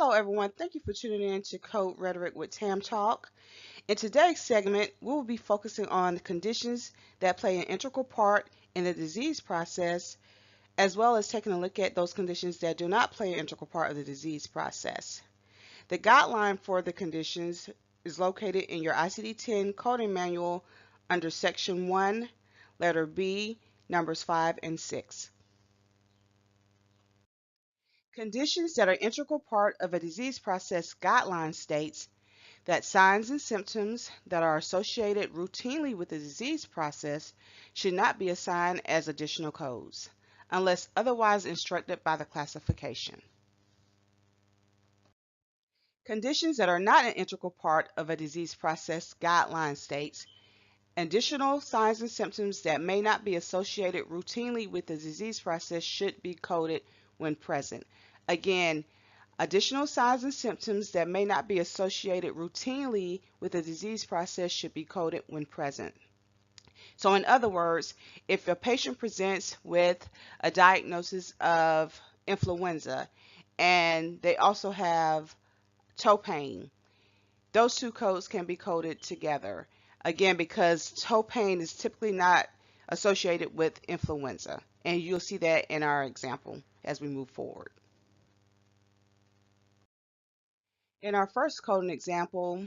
Hello everyone, thank you for tuning in to Code Rhetoric with Tam Talk. In today's segment, we will be focusing on the conditions that play an integral part in the disease process, as well as taking a look at those conditions that do not play an integral part of the disease process. The guideline for the conditions is located in your ICD-10 coding manual under Section 1, letter B, numbers 5 and 6. Conditions that are integral part of a disease process guideline states that signs and symptoms that are associated routinely with the disease process should not be assigned as additional codes, unless otherwise instructed by the classification. Conditions that are not an integral part of a disease process guideline states additional signs and symptoms that may not be associated routinely with the disease process should be coded when present. Again, additional signs and symptoms that may not be associated routinely with the disease process should be coded when present. So in other words, if a patient presents with a diagnosis of influenza and they also have toe pain, those two codes can be coded together. Again, because toe pain is typically not associated with influenza. And you'll see that in our example as we move forward. In our first coding example,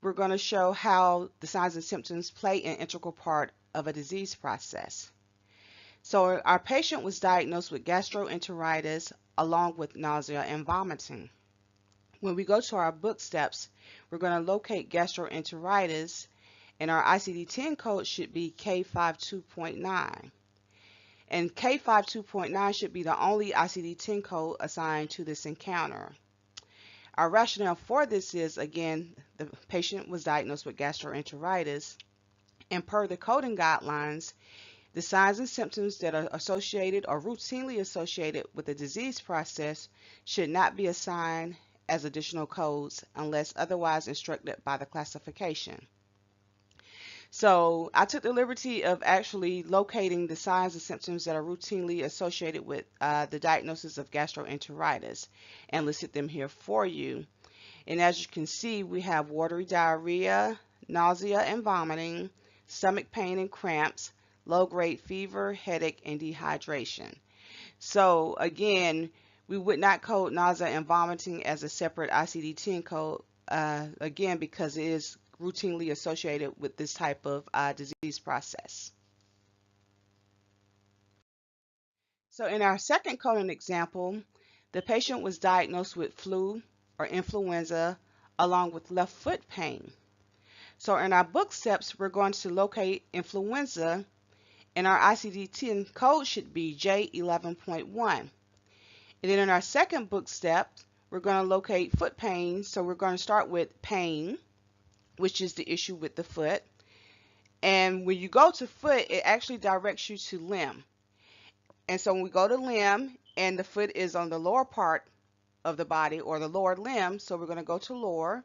we're going to show how the signs and symptoms play an integral part of a disease process. So our patient was diagnosed with gastroenteritis along with nausea and vomiting. When we go to our book steps, we're going to locate gastroenteritis, and our ICD-10 code should be K52.9. And K52.9 should be the only ICD-10 code assigned to this encounter. Our rationale for this is, again, the patient was diagnosed with gastroenteritis, and per the coding guidelines, the signs and symptoms that are associated or routinely associated with the disease process should not be assigned as additional codes unless otherwise instructed by the classification. So I took the liberty of actually locating the signs and symptoms that are routinely associated with the diagnosis of gastroenteritis and listed them here for you. And as you can see, we have watery diarrhea, nausea and vomiting, stomach pain and cramps, low-grade fever, headache, and dehydration. So again, we would not code nausea and vomiting as a separate ICD-10 code, again, because it is routinely associated with this type of disease process. So in our second coding example, the patient was diagnosed with flu or influenza along with left foot pain. So in our book steps, we're going to locate influenza, and our ICD-10 code should be J11.1. And then in our second book step, we're going to locate foot pain. So we're going to start with pain, which is the issue with the foot. And when you go to foot, it actually directs you to limb. And so when we go to limb, and the foot is on the lower part of the body, or the lower limb, so we're going to go to lower,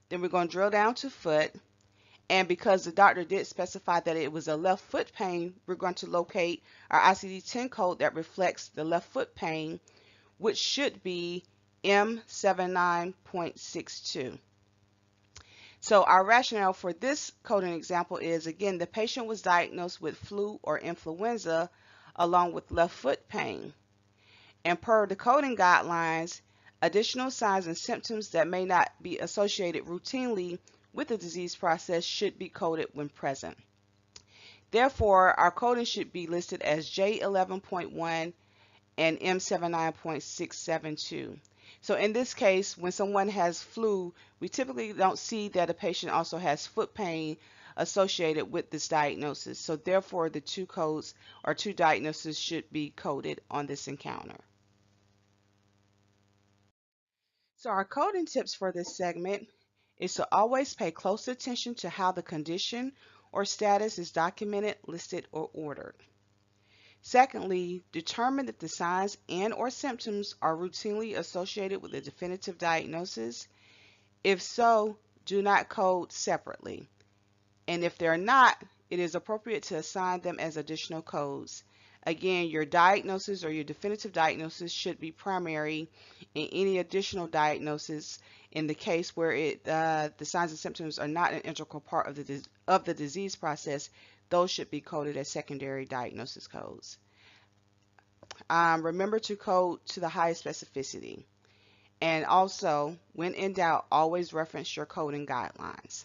then we're going to drill down to foot. And because the doctor did specify that it was a left foot pain, we're going to locate our ICD-10 code that reflects the left foot pain, which should be M79.62. So our rationale for this coding example is, again, the patient was diagnosed with flu or influenza along with left foot pain. And per the coding guidelines, additional signs and symptoms that may not be associated routinely with the disease process should be coded when present. Therefore, our coding should be listed as J11.1 and M79.672. So in this case, when someone has flu, we typically don't see that a patient also has foot pain associated with this diagnosis. So therefore, the two codes or two diagnoses should be coded on this encounter. So our coding tips for this segment is to always pay close attention to how the condition or status is documented, listed, or ordered. Secondly, determine if the signs and or symptoms are routinely associated with a definitive diagnosis. If so, do not code separately. And if they're not, it is appropriate to assign them as additional codes. Again, your diagnosis or your definitive diagnosis should be primary, and any additional diagnosis in the case where the signs and symptoms are not an integral part of the disease process, those should be coded as secondary diagnosis codes. Remember to code to the highest specificity. And also, when in doubt, always reference your coding guidelines.